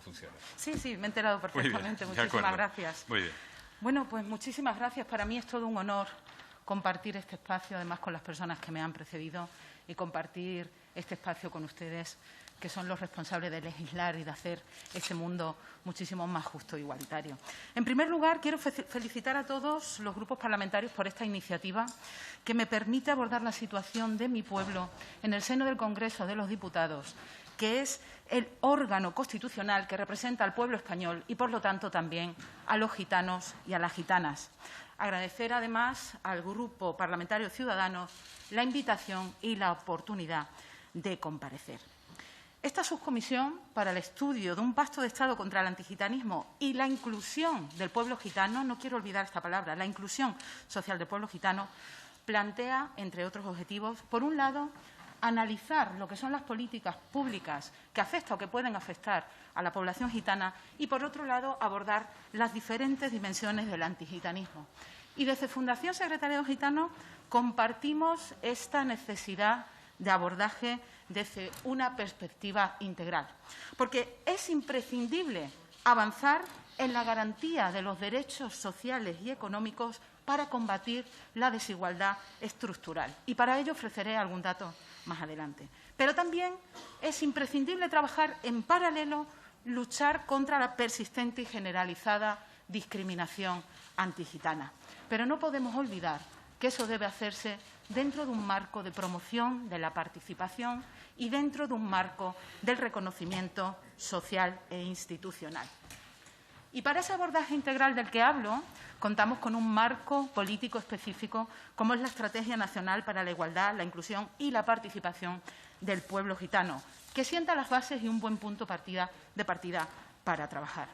funciona. Sí, sí, me he enterado perfectamente. Muchísimas gracias. Muy bien. Bueno, pues muchísimas gracias. Para mí es todo un honor compartir este espacio, además con las personas que me han precedido, y compartir este espacio con ustedes, que son los responsables de legislar y de hacer este mundo muchísimo más justo e igualitario. En primer lugar, quiero felicitar a todos los grupos parlamentarios por esta iniciativa que me permite abordar la situación de mi pueblo en el seno del Congreso de los Diputados, que es el órgano constitucional que representa al pueblo español y, por lo tanto, también a los gitanos y a las gitanas. Agradecer, además, al Grupo Parlamentario Ciudadanos la invitación y la oportunidad de comparecer. Esta subcomisión para el estudio de un pacto de Estado contra el antigitanismo y la inclusión del pueblo gitano, no quiero olvidar esta palabra, la inclusión social del pueblo gitano, plantea, entre otros objetivos, por un lado, analizar lo que son las políticas públicas que afectan o que pueden afectar a la población gitana y, por otro lado, abordar las diferentes dimensiones del antigitanismo. Y desde Fundación Secretariado Gitano compartimos esta necesidad de abordaje desde una perspectiva integral, porque es imprescindible avanzar en la garantía de los derechos sociales y económicos para combatir la desigualdad estructural. Y para ello ofreceré algún dato más adelante. Pero también es imprescindible trabajar en paralelo, luchar contra la persistente y generalizada discriminación antigitana. Pero no podemos olvidar que eso debe hacerse dentro de un marco de promoción de la participación y dentro de un marco del reconocimiento social e institucional. Y para ese abordaje integral del que hablo, contamos con un marco político específico, como es la Estrategia Nacional para la Igualdad, la Inclusión y la Participación del Pueblo Gitano, que sienta las bases y un buen punto de partida para trabajar.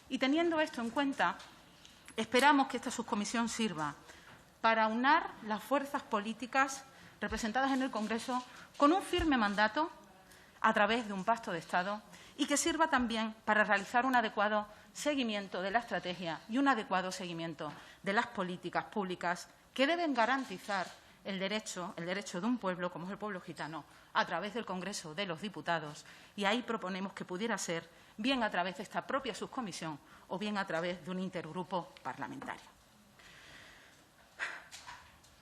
Y teniendo esto en cuenta, esperamos que esta subcomisión sirva para aunar las fuerzas políticas representadas en el Congreso con un firme mandato a través de un pacto de Estado y que sirva también para realizar un adecuado seguimiento de la estrategia y un adecuado seguimiento de las políticas públicas que deben garantizar el derecho de un pueblo, como es el pueblo gitano, a través del Congreso de los Diputados. Y ahí proponemos que pudiera ser bien a través de esta propia subcomisión o bien a través de un intergrupo parlamentario.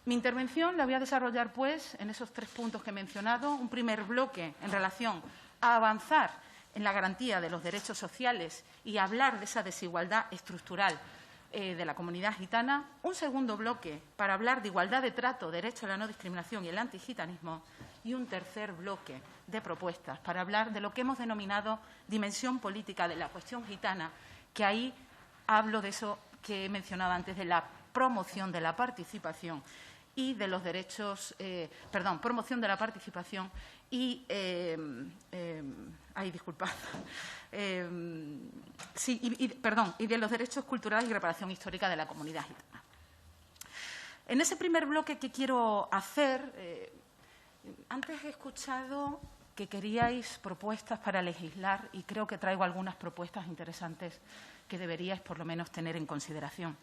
Mi intervención la voy a desarrollar, pues, en esos 3 puntos que he mencionado. Un primer bloque en relación a avanzar en la garantía de los derechos sociales y hablar de esa desigualdad estructural de la comunidad gitana. Un segundo bloque para hablar de igualdad de trato, derecho a la no discriminación y el antigitanismo. Y un tercer bloque de propuestas para hablar de lo que hemos denominado dimensión política de la cuestión gitana, que ahí hablo de eso que he mencionado antes, de la promoción de la participación y de los derechos, promoción de la participación y, y de los derechos culturales y reparación histórica de la comunidad gitana. En ese primer bloque que quiero hacer, antes he escuchado que queríais propuestas para legislar y creo que traigo algunas propuestas interesantes que deberíais por lo menos tener en consideración.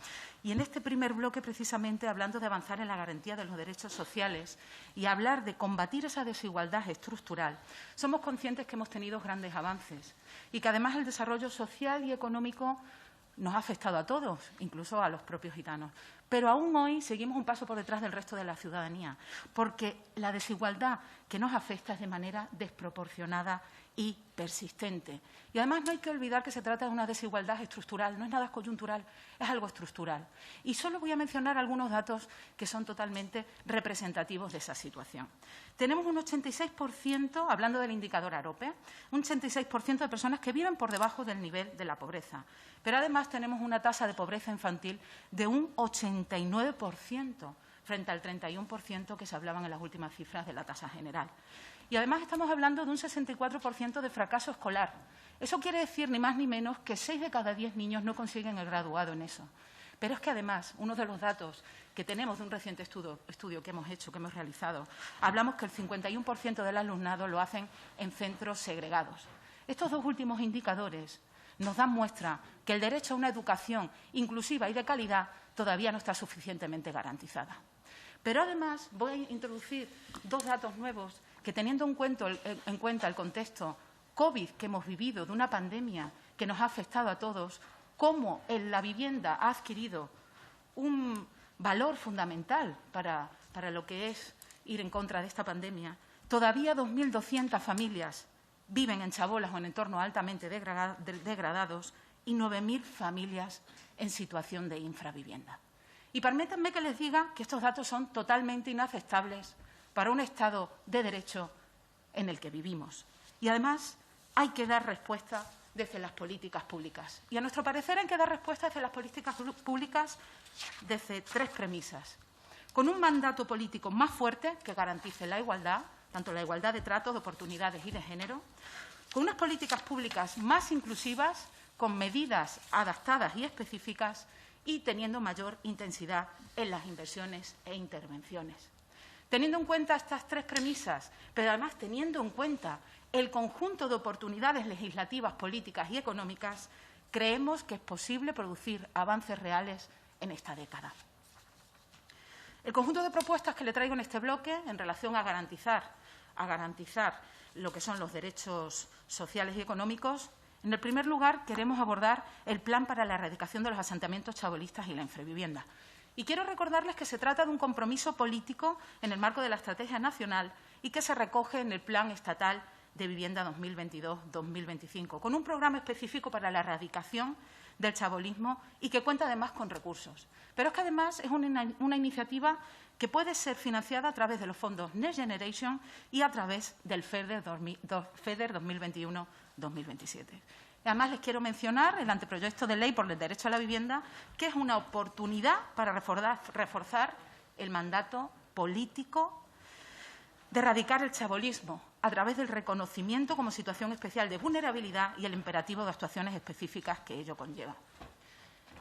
Y en este primer bloque, precisamente, hablando de avanzar en la garantía de los derechos sociales y hablar de combatir esa desigualdad estructural, somos conscientes que hemos tenido grandes avances y que además el desarrollo social y económico nos ha afectado a todos, incluso a los propios gitanos. Pero aún hoy seguimos un paso por detrás del resto de la ciudadanía, porque la desigualdad que nos afecta es de manera desproporcionada y persistente. Y además no hay que olvidar que se trata de una desigualdad estructural, no es nada coyuntural, es algo estructural. Y solo voy a mencionar algunos datos que son totalmente representativos de esa situación. Tenemos un 86%, hablando del indicador AROPE, un 86% de personas que viven por debajo del nivel de la pobreza. Pero además tenemos una tasa de pobreza infantil de un 89%, frente al 31% que se hablaban en las últimas cifras de la tasa general. Y además estamos hablando de un 64% de fracaso escolar. Eso quiere decir ni más ni menos que 6 de cada 10 niños no consiguen el graduado en eso. Pero es que además, uno de los datos que tenemos de un reciente estudio que hemos hecho, que hemos realizado, hablamos que el 51% del alumnado lo hacen en centros segregados. Estos 2 últimos indicadores nos dan muestra que el derecho a una educación inclusiva y de calidad todavía no está suficientemente garantizada. Pero además voy a introducir 2 datos nuevos que, teniendo en cuenta el contexto COVID que hemos vivido, de una pandemia que nos ha afectado a todos, cómo la vivienda ha adquirido un valor fundamental para lo que es ir en contra de esta pandemia. Todavía 2.200 familias viven en chabolas o en entornos altamente degradados y 9.000 familias en situación de infravivienda. Y permítanme que les diga que estos datos son totalmente inaceptables para un Estado de Derecho en el que vivimos. Y además hay que dar respuesta desde las políticas públicas. Y a nuestro parecer hay que dar respuesta desde las políticas públicas desde tres premisas. Con un mandato político más fuerte que garantice la igualdad, tanto la igualdad de trato, de oportunidades y de género, con unas políticas públicas más inclusivas, con medidas adaptadas y específicas y teniendo mayor intensidad en las inversiones e intervenciones. Teniendo en cuenta estas tres premisas, pero además teniendo en cuenta el conjunto de oportunidades legislativas, políticas y económicas, creemos que es posible producir avances reales en esta década. El conjunto de propuestas que le traigo en este bloque en relación a garantizar lo que son los derechos sociales y económicos, en el primer lugar queremos abordar el plan para la erradicación de los asentamientos chabolistas y la infravivienda. Y quiero recordarles que se trata de un compromiso político en el marco de la Estrategia Nacional y que se recoge en el Plan Estatal de Vivienda 2022-2025, con un programa específico para la erradicación del chabolismo y que cuenta además con recursos. Pero es que además es una iniciativa que puede ser financiada a través de los fondos Next Generation y a través del FEDER 2021-2027. Además, les quiero mencionar el anteproyecto de ley por el derecho a la vivienda, que es una oportunidad para reforzar el mandato político de erradicar el chabolismo a través del reconocimiento como situación especial de vulnerabilidad y el imperativo de actuaciones específicas que ello conlleva.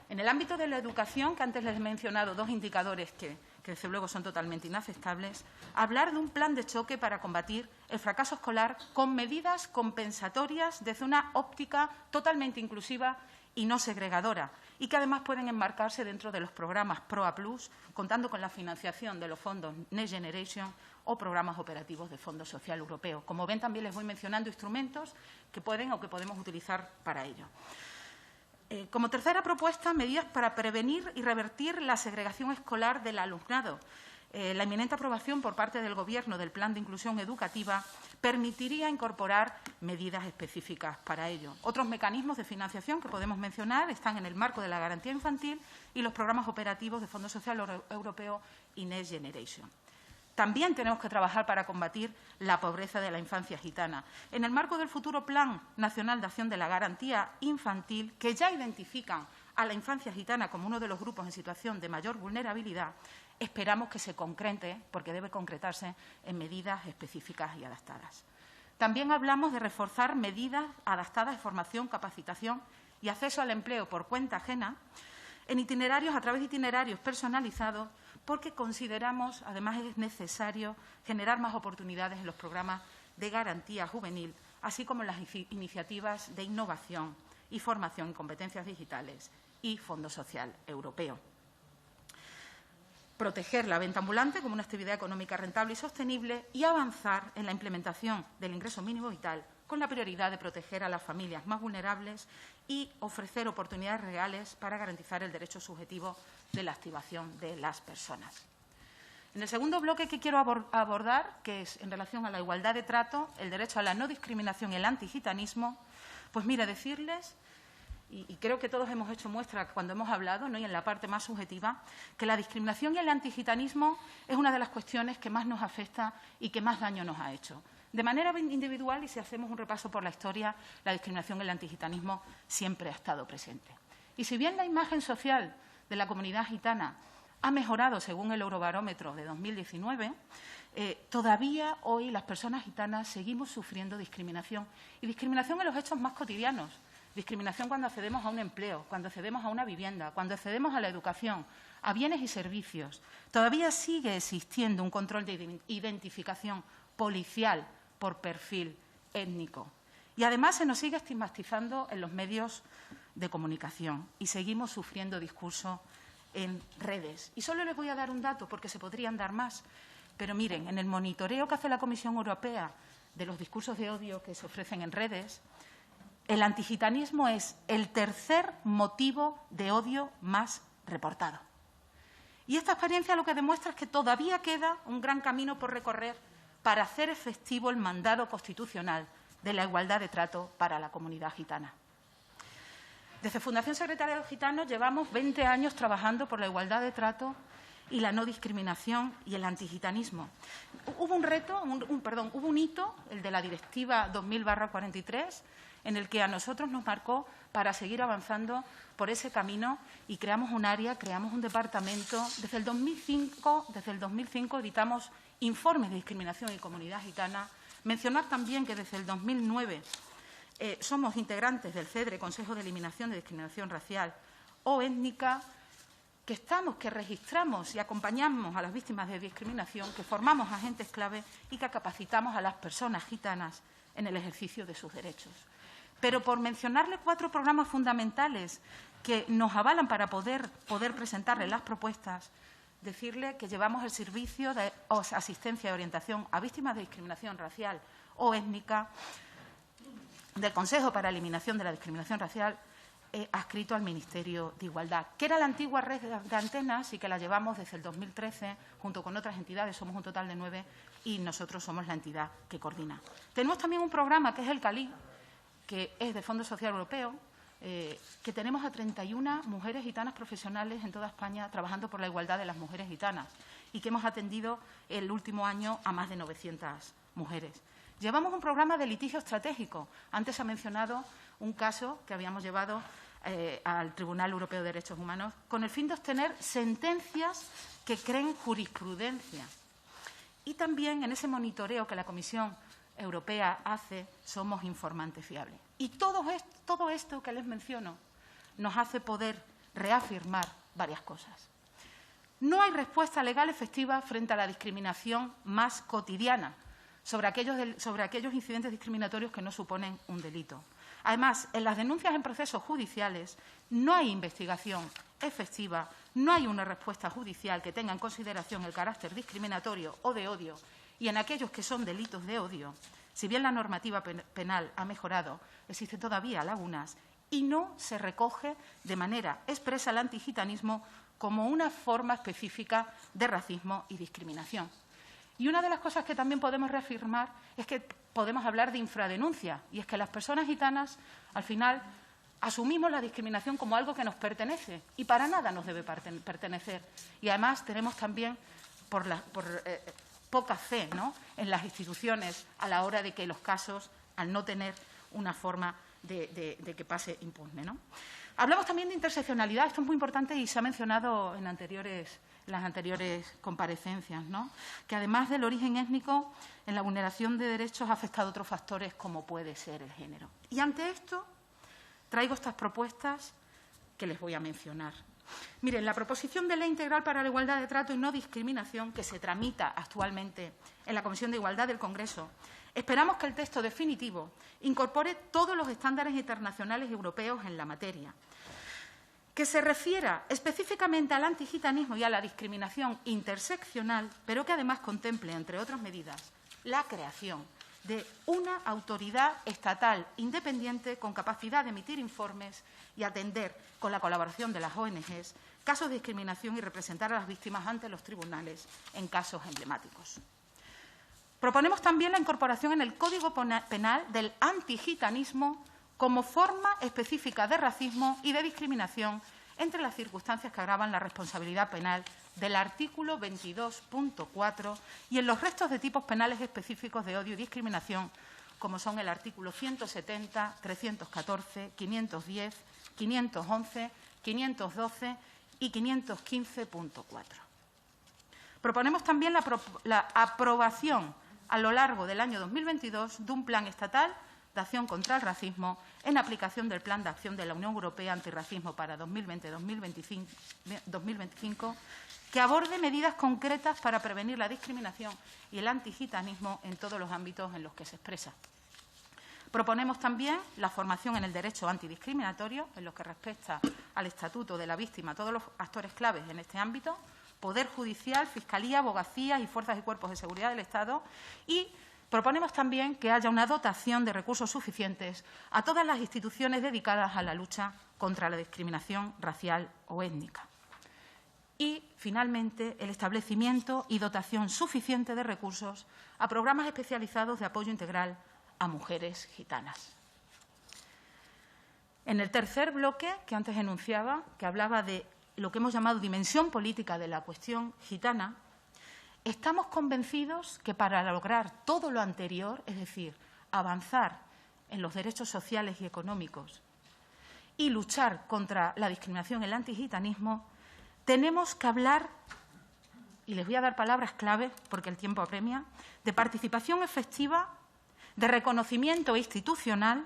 En el ámbito de la educación, que antes les he mencionado dos indicadores que desde luego son totalmente inaceptables, hablar de un plan de choque para combatir el fracaso escolar con medidas compensatorias desde una óptica totalmente inclusiva y no segregadora, y que además pueden enmarcarse dentro de los programas PROA Plus, contando con la financiación de los fondos Next Generation o programas operativos del Fondo Social Europeo. Como ven, también les voy mencionando instrumentos que pueden o que podemos utilizar para ello. Como tercera propuesta, medidas para prevenir y revertir la segregación escolar del alumnado. La inminente aprobación por parte del Gobierno del Plan de Inclusión Educativa permitiría incorporar medidas específicas para ello. Otros mecanismos de financiación que podemos mencionar están en el marco de la garantía infantil y los programas operativos de Fondo Social Europeo y Next Generation. También tenemos que trabajar para combatir la pobreza de la infancia gitana. En el marco del futuro Plan Nacional de Acción de la Garantía Infantil, que ya identifican a la infancia gitana como uno de los grupos en situación de mayor vulnerabilidad, esperamos que se concrete, porque debe concretarse, en medidas específicas y adaptadas. También hablamos de reforzar medidas adaptadas de formación, capacitación y acceso al empleo por cuenta ajena en itinerarios, a través de itinerarios personalizados, porque consideramos, además, es necesario generar más oportunidades en los programas de garantía juvenil, así como en las iniciativas de innovación y formación en competencias digitales y Fondo Social Europeo. Proteger la venta ambulante como una actividad económica rentable y sostenible y avanzar en la implementación del ingreso mínimo vital con la prioridad de proteger a las familias más vulnerables y ofrecer oportunidades reales para garantizar el derecho subjetivo de la activación de las personas. En el segundo bloque que quiero abordar, que es en relación a la igualdad de trato, el derecho a la no discriminación y el antigitanismo, pues mire, decirles, y creo que todos hemos hecho muestra cuando hemos hablado, ¿no?, y en la parte más subjetiva, que la discriminación y el antigitanismo es una de las cuestiones que más nos afecta y que más daño nos ha hecho. De manera individual, y si hacemos un repaso por la historia, la discriminación y el antigitanismo siempre ha estado presente. Y si bien la imagen social de la comunidad gitana ha mejorado según el Eurobarómetro de 2019, todavía hoy las personas gitanas seguimos sufriendo discriminación, y discriminación en los hechos más cotidianos. Discriminación cuando accedemos a un empleo, cuando accedemos a una vivienda, cuando accedemos a la educación, a bienes y servicios. Todavía sigue existiendo un control de identificación policial por perfil étnico. Y además se nos sigue estigmatizando en los medios de comunicación y seguimos sufriendo discurso en redes. Y solo les voy a dar un dato, porque se podrían dar más. Pero miren, en el monitoreo que hace la Comisión Europea de los discursos de odio que se ofrecen en redes, el antigitanismo es el tercer motivo de odio más reportado. Y esta experiencia lo que demuestra es que todavía queda un gran camino por recorrer para hacer efectivo el mandato constitucional de la igualdad de trato para la comunidad gitana. Desde Fundación Secretaría de los Gitanos llevamos 20 años trabajando por la igualdad de trato y la no discriminación y el antigitanismo. Hubo hubo un hito, el de la Directiva 2000/43, en el que a nosotros nos marcó para seguir avanzando por ese camino y creamos un área, creamos un departamento. Desde el 2005 editamos informes de discriminación y comunidad gitana. Mencionar también que desde el 2009 somos integrantes del CEDRE, Consejo de Eliminación de Discriminación Racial o Étnica, que registramos y acompañamos a las víctimas de discriminación, que formamos agentes clave y que capacitamos a las personas gitanas en el ejercicio de sus derechos. Pero por mencionarle 4 programas fundamentales que nos avalan para poder presentarle las propuestas, decirle que llevamos el servicio de asistencia y orientación a víctimas de discriminación racial o étnica del Consejo para la Eliminación de la Discriminación Racial adscrito al Ministerio de Igualdad, que era la antigua red de antenas y que la llevamos desde el 2013 junto con otras entidades. Somos un total de 9 y nosotros somos la entidad que coordina. Tenemos también un programa que es el CALI, que es de Fondo Social Europeo, que tenemos a 31 mujeres gitanas profesionales en toda España trabajando por la igualdad de las mujeres gitanas y que hemos atendido el último año a más de 900 mujeres. Llevamos un programa de litigio estratégico. Antes se ha mencionado un caso que habíamos llevado al Tribunal Europeo de Derechos Humanos con el fin de obtener sentencias que creen jurisprudencia. Y también en ese monitoreo que la Comisión Europea hace, somos informantes fiables. Y todo esto que les menciono nos hace poder reafirmar varias cosas. No hay respuesta legal efectiva frente a la discriminación más cotidiana sobre aquellos incidentes discriminatorios que no suponen un delito. Además, en las denuncias en procesos judiciales no hay investigación efectiva, no hay una respuesta judicial que tenga en consideración el carácter discriminatorio o de odio, y en aquellos que son delitos de odio, si bien la normativa penal ha mejorado, existen todavía lagunas y no se recoge de manera expresa el antigitanismo como una forma específica de racismo y discriminación. Y una de las cosas que también podemos reafirmar es que podemos hablar de infradenuncia, y es que las personas gitanas, al final, asumimos la discriminación como algo que nos pertenece y para nada nos debe pertenecer. Y además tenemos también poca fe, ¿no?, en las instituciones a la hora de que los casos, al no tener una forma de que pase impune, ¿no? Hablamos también de interseccionalidad. Esto es muy importante y se ha mencionado en las anteriores comparecencias, ¿no?, que además del origen étnico, en la vulneración de derechos ha afectado a otros factores como puede ser el género. Y ante esto traigo estas propuestas que les voy a mencionar. Miren, la proposición de ley integral para la igualdad de trato y no discriminación que se tramita actualmente en la Comisión de Igualdad del Congreso, esperamos que el texto definitivo incorpore todos los estándares internacionales y europeos en la materia, que se refiera específicamente al antigitanismo y a la discriminación interseccional, pero que además contemple, entre otras medidas, la creación de una autoridad estatal independiente con capacidad de emitir informes y atender, con la colaboración de las ONGs, casos de discriminación y representar a las víctimas ante los tribunales en casos emblemáticos. Proponemos también la incorporación en el Código Penal del antigitanismo como forma específica de racismo y de discriminación entre las circunstancias que agravan la responsabilidad penal del artículo 22.4 y en los restos de tipos penales específicos de odio y discriminación, como son el artículo 170, 314, 510, 511, 512 y 515.4. Proponemos también la aprobación a lo largo del año 2022 de un plan estatal de acción contra el racismo en aplicación del Plan de Acción de la Unión Europea Antirracismo para 2020-2025, que aborde medidas concretas para prevenir la discriminación y el antigitanismo en todos los ámbitos en los que se expresa. Proponemos también la formación en el derecho antidiscriminatorio, en lo que respecta al estatuto de la víctima, a todos los actores claves en este ámbito, Poder Judicial, Fiscalía, Abogacías y Fuerzas y Cuerpos de Seguridad del Estado, y Proponemos también que haya una dotación de recursos suficientes a todas las instituciones dedicadas a la lucha contra la discriminación racial o étnica. Y, finalmente, el establecimiento y dotación suficiente de recursos a programas especializados de apoyo integral a mujeres gitanas. En el tercer bloque, que antes enunciaba, que hablaba de lo que hemos llamado dimensión política de la cuestión gitana, estamos convencidos que para lograr todo lo anterior, es decir, avanzar en los derechos sociales y económicos y luchar contra la discriminación y el antigitanismo, tenemos que hablar, y les voy a dar palabras clave porque el tiempo apremia, de participación efectiva, de reconocimiento institucional,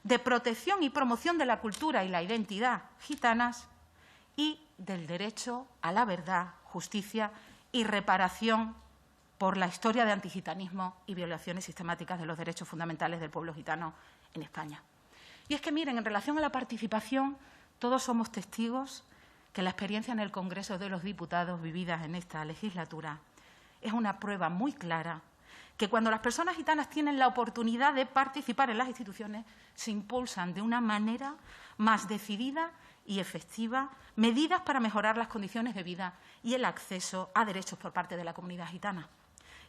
de protección y promoción de la cultura y la identidad gitanas y del derecho a la verdad, justicia y reparación por la historia de antigitanismo y violaciones sistemáticas de los derechos fundamentales del pueblo gitano en España. Y es que, miren, en relación a la participación, todos somos testigos que la experiencia en el Congreso de los Diputados vividas en esta legislatura es una prueba muy clara que cuando las personas gitanas tienen la oportunidad de participar en las instituciones, se impulsan de una manera más decidida y efectiva medidas para mejorar las condiciones de vida y el acceso a derechos por parte de la comunidad gitana.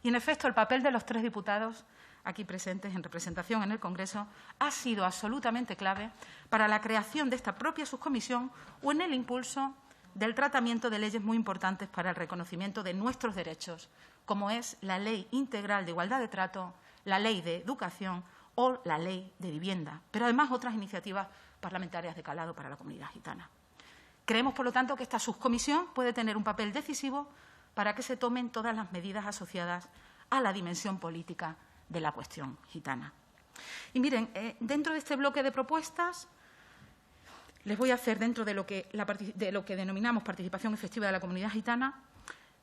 Y, en efecto, el papel de los 3 diputados aquí presentes en representación en el Congreso ha sido absolutamente clave para la creación de esta propia subcomisión o en el impulso del tratamiento de leyes muy importantes para el reconocimiento de nuestros derechos, como es la Ley Integral de Igualdad de Trato, la Ley de Educación o la Ley de Vivienda, pero además otras iniciativas parlamentarias de calado para la comunidad gitana. Creemos, por lo tanto, que esta subcomisión puede tener un papel decisivo para que se tomen todas las medidas asociadas a la dimensión política de la cuestión gitana. Y miren, dentro de este bloque de propuestas, les voy a hacer, dentro de lo que denominamos participación efectiva de la comunidad gitana,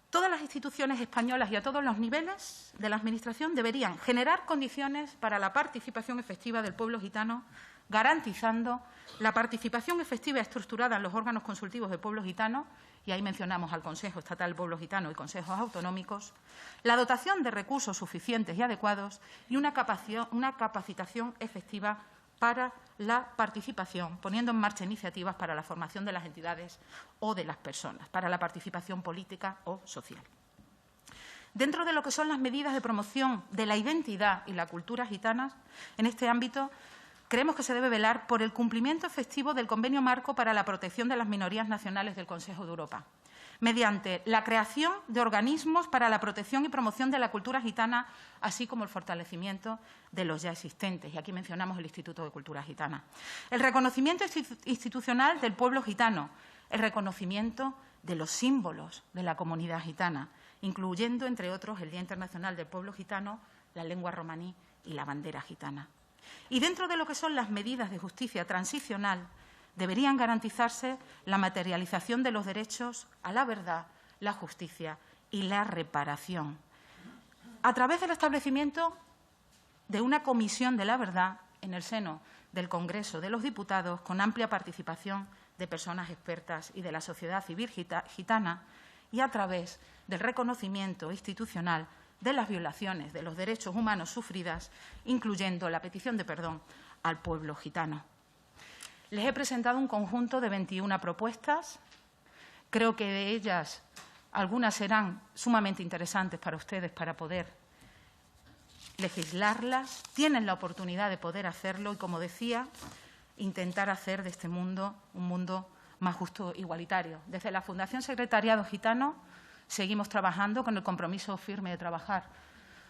todas las instituciones españolas y a todos los niveles de la Administración deberían generar condiciones para la participación efectiva del pueblo gitano, garantizando la participación efectiva estructurada en los órganos consultivos del pueblo gitano, y ahí mencionamos al Consejo Estatal del Pueblo Gitano y consejos autonómicos, la dotación de recursos suficientes y adecuados y una capacitación efectiva para la participación, poniendo en marcha iniciativas para la formación de las entidades o de las personas, para la participación política o social. Dentro de lo que son las medidas de promoción de la identidad y la cultura gitanas, en este ámbito creemos que se debe velar por el cumplimiento efectivo del Convenio Marco para la Protección de las Minorías Nacionales del Consejo de Europa, mediante la creación de organismos para la protección y promoción de la cultura gitana, así como el fortalecimiento de los ya existentes. Y aquí mencionamos el Instituto de Cultura Gitana. El reconocimiento institucional del pueblo gitano, el reconocimiento de los símbolos de la comunidad gitana, incluyendo, entre otros, el Día Internacional del Pueblo Gitano, la lengua romaní y la bandera gitana. Y dentro de lo que son las medidas de justicia transicional, deberían garantizarse la materialización de los derechos a la verdad, la justicia y la reparación, a través del establecimiento de una comisión de la verdad en el seno del Congreso de los Diputados, con amplia participación de personas expertas y de la sociedad civil gitana, y a través del reconocimiento institucional de las violaciones de los derechos humanos sufridas, incluyendo la petición de perdón al pueblo gitano. Les he presentado un conjunto de 21 propuestas. Creo que de ellas algunas serán sumamente interesantes para ustedes para poder legislarlas. Tienen la oportunidad de poder hacerlo y, como decía, intentar hacer de este mundo un mundo más justo e igualitario. Desde la Fundación Secretariado Gitano seguimos trabajando con el compromiso firme de trabajar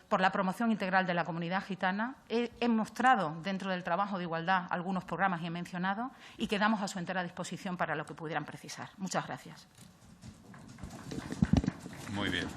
por la promoción integral de la comunidad gitana. He mostrado dentro del trabajo de igualdad algunos programas y he mencionado, y quedamos a su entera disposición para lo que pudieran precisar. Muchas gracias. Muy bien.